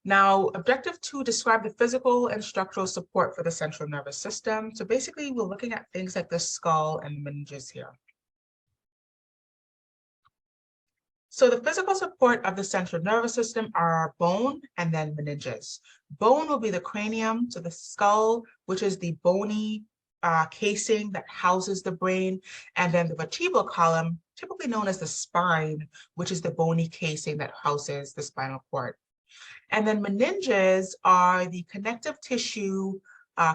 Now, objective 2, describe the physical and structural support for the central nervous system. So basically, we're looking at things like the skull and the meninges here. So the physical support of the central nervous system are bone and then meninges. Bone will be the cranium, so the skull, which is the bony casing that houses the brain, and then the vertebral column, typically known as the spine, which is the bony casing that houses the spinal cord. And then meninges are the connective tissue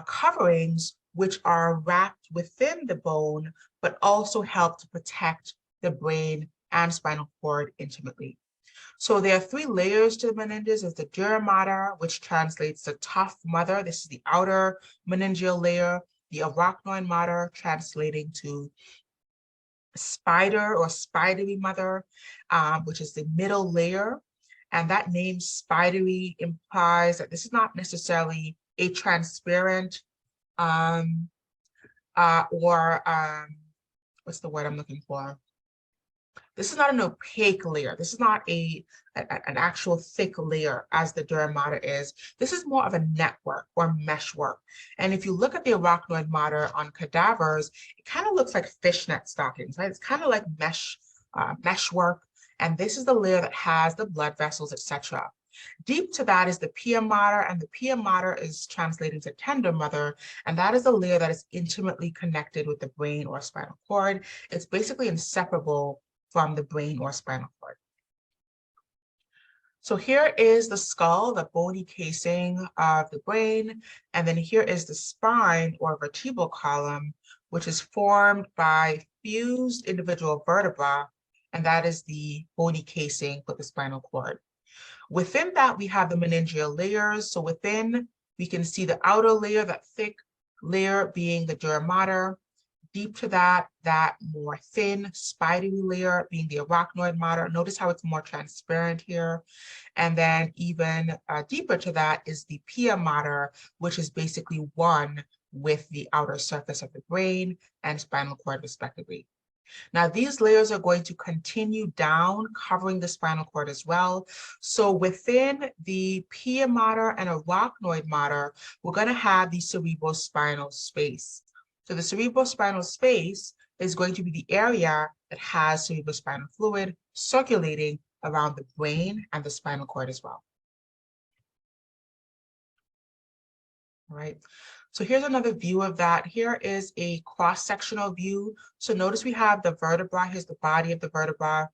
coverings, which are wrapped within the bone, but also help to protect the brain and spinal cord intimately. So there are 3 layers to the meninges. There's the dura mater, which translates to tough mother. This is the outer meningeal layer. The arachnoid mater, translating to spider or spidery mother, which is the middle layer. And that name spidery implies that this is not necessarily a transparent what's the word I'm looking for? This is not an opaque layer. This is not an actual thick layer as the dura mater is. This is more of a network or meshwork. And if you look at the arachnoid mater on cadavers, it kind of looks like fishnet stockings, right? It's kind of like meshwork. And this is the layer that has the blood vessels, etc. Deep to that is the pia mater, and the pia mater is translated to tender mother, and that is the layer that is intimately connected with the brain or spinal cord. It's basically inseparable from the brain or spinal cord. So here is the skull, the bony casing of the brain, and then here is the spine or vertebral column, which is formed by fused individual vertebra, and that is the bony casing for the spinal cord. Within that, we have the meningeal layers. So within, we can see the outer layer, that thick layer being the dura mater. Deep to that, that more thin, spidery layer being the arachnoid mater. Notice how it's more transparent here. And then even deeper to that is the pia mater, which is basically one with the outer surface of the brain and spinal cord, respectively. Now, these layers are going to continue down, covering the spinal cord as well. So within the pia mater and arachnoid mater, we're going to have the cerebrospinal space. So the cerebrospinal space is going to be the area that has cerebrospinal fluid circulating around the brain and the spinal cord as well. All right. So here's another view of that. Here is a cross-sectional view. So notice we have the vertebra. Here's the body of the vertebra.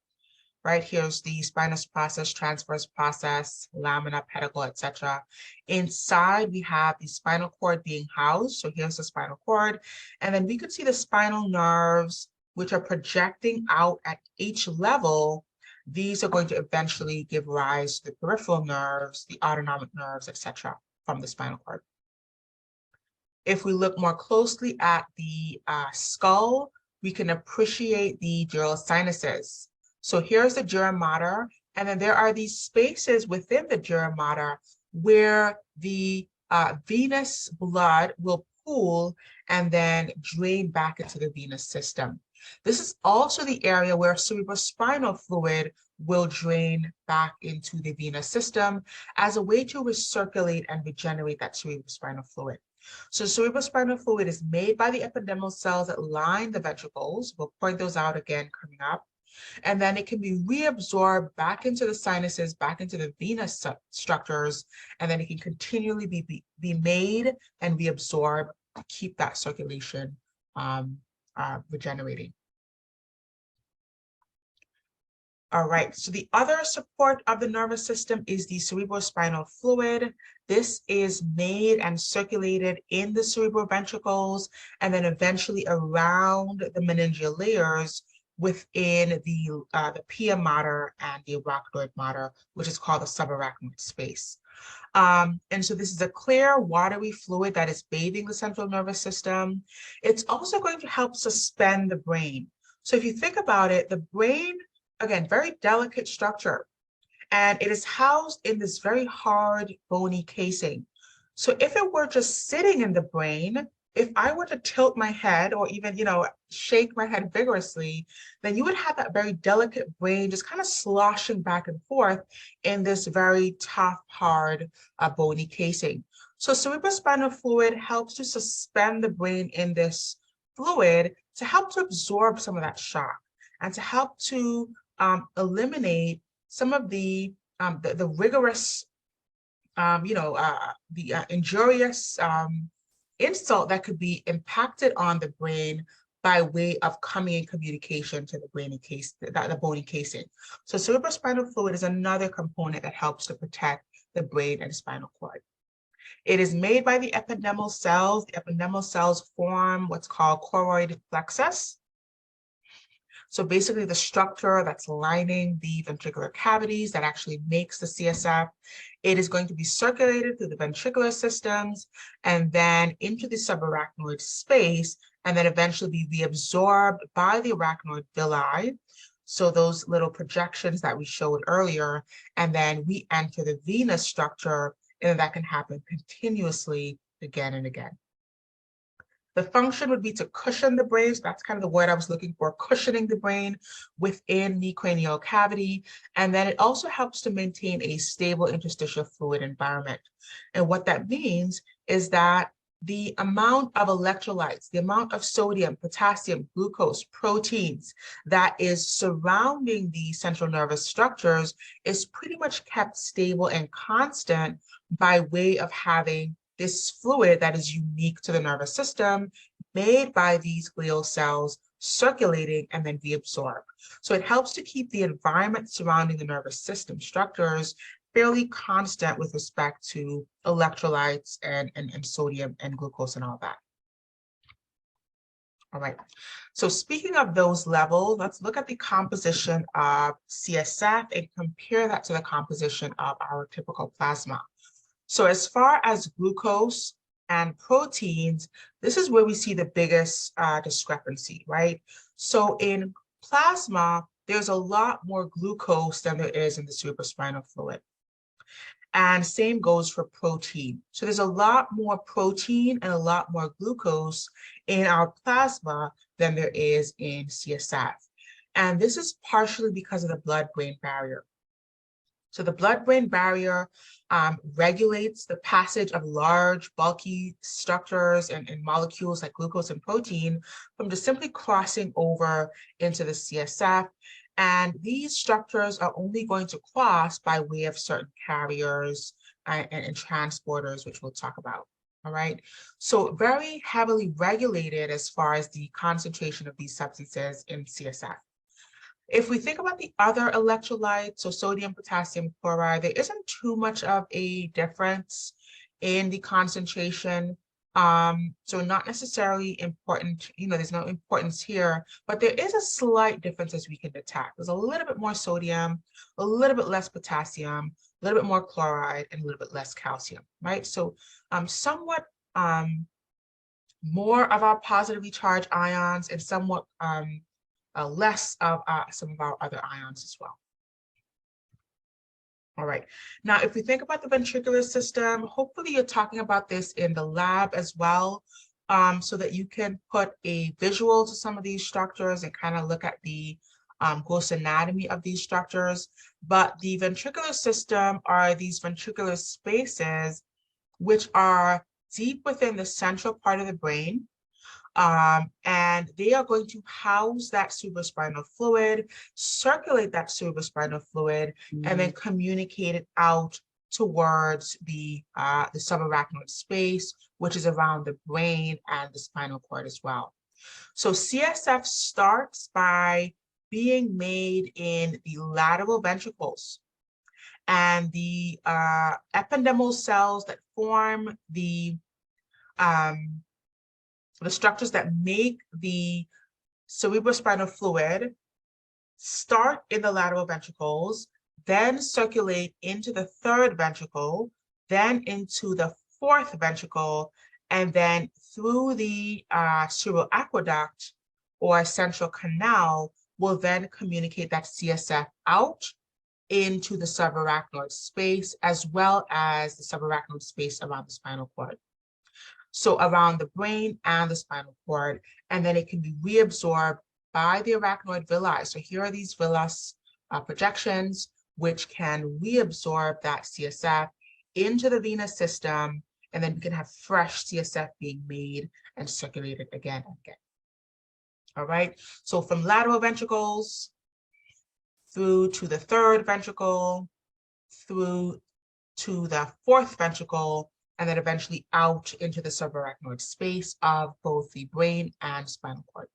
Right, here's the spinous process, transverse process, lamina, pedicle, etc. Inside, we have the spinal cord being housed. So here's the spinal cord. And then we could see the spinal nerves, which are projecting out at each level. These are going to eventually give rise to the peripheral nerves, the autonomic nerves, etc. from the spinal cord. If we look more closely at the skull, we can appreciate the dural sinuses. So here's the dura mater, and then there are these spaces within the dura mater where the venous blood will pool and then drain back into the venous system. This is also the area where cerebrospinal fluid will drain back into the venous system as a way to recirculate and regenerate that cerebrospinal fluid. So cerebrospinal fluid is made by the epidermal cells that line the ventricles. We'll point those out again coming up. And then it can be reabsorbed back into the sinuses, back into the venous structures, and then it can continually be made and reabsorbed to keep that circulation regenerating. All right, so the other support of the nervous system is the cerebrospinal fluid. This is made and circulated in the cerebral ventricles and then eventually around the meningeal layers within the pia mater and the arachnoid mater, which is called the subarachnoid space. And so this is a clear, watery fluid that is bathing the central nervous system. It's also going to help suspend the brain. So if you think about it, the brain, again, very delicate structure, and it is housed in this very hard, bony casing. So if it were just sitting in the brain, if I were to tilt my head or even, shake my head vigorously, then you would have that very delicate brain just kind of sloshing back and forth in this very tough, hard, bony casing. So cerebrospinal fluid helps to suspend the brain in this fluid to help to absorb some of that shock and to help to eliminate some of the rigorous, injurious insult that could be impacted on the brain by way of coming in communication to the brain in case the bony casing. So cerebrospinal fluid is another component that helps to protect the brain and spinal cord. It is made by the ependymal cells. The ependymal cells form what's called choroid plexus. So basically the structure that's lining the ventricular cavities that actually makes the CSF, it is going to be circulated through the ventricular systems and then into the subarachnoid space, and then eventually be reabsorbed by the arachnoid villi. So those little projections that we showed earlier, and then we enter the venous structure, and that can happen continuously again and again. The function would be to cushion the brain. So that's kind of the word I was looking for, cushioning the brain within the cranial cavity. And then it also helps to maintain a stable interstitial fluid environment. And what that means is that the amount of electrolytes, the amount of sodium, potassium, glucose, proteins that is surrounding the central nervous structures is pretty much kept stable and constant by way of having this fluid that is unique to the nervous system, made by these glial cells, circulating and then reabsorbed. So it helps to keep the environment surrounding the nervous system structures fairly constant with respect to electrolytes and sodium and glucose and all that. All right, so speaking of those levels, let's look at the composition of CSF and compare that to the composition of our typical plasma. So as far as glucose and proteins, this is where we see the biggest discrepancy, right? So in plasma, there's a lot more glucose than there is in the cerebrospinal fluid. And same goes for protein. So there's a lot more protein and a lot more glucose in our plasma than there is in CSF. And this is partially because of the blood-brain barrier. So the blood-brain barrier regulates the passage of large, bulky structures and molecules like glucose and protein from just simply crossing over into the CSF. And these structures are only going to cross by way of certain carriers and transporters, which we'll talk about. All right. So very heavily regulated as far as the concentration of these substances in CSF. If we think about the other electrolytes, so sodium, potassium, chloride, there isn't too much of a difference in the concentration. So not necessarily important, there's no importance here, but there is a slight difference as we can detect. There's a little bit more sodium, a little bit less potassium, a little bit more chloride, and a little bit less calcium, right? So somewhat more of our positively charged ions and somewhat less of some of our other ions as well. All right, now if we think about the ventricular system, hopefully you're talking about this in the lab as well, so that you can put a visual to some of these structures and kind of look at the gross anatomy of these structures. But the ventricular system are these ventricular spaces which are deep within the central part of the brain. And they are going to house that cerebrospinal fluid, circulate that cerebrospinal fluid, and then communicate it out towards the subarachnoid space, which is around the brain and the spinal cord as well. So CSF starts by being made in the lateral ventricles. And the ependymal cells that form the structures that make the cerebrospinal fluid start in the lateral ventricles, then circulate into the third ventricle, then into the fourth ventricle, and then through the cerebral aqueduct or central canal will then communicate that CSF out into the subarachnoid space, as well as the subarachnoid space around the spinal cord. so around the brain and the spinal cord, and then it can be reabsorbed by the arachnoid villi. So here are these villus projections, which can reabsorb that CSF into the venous system, and then we can have fresh CSF being made and circulated again and again. All right, so from lateral ventricles through to the third ventricle, through to the fourth ventricle, and then eventually out into the subarachnoid space of both the brain and spinal cord.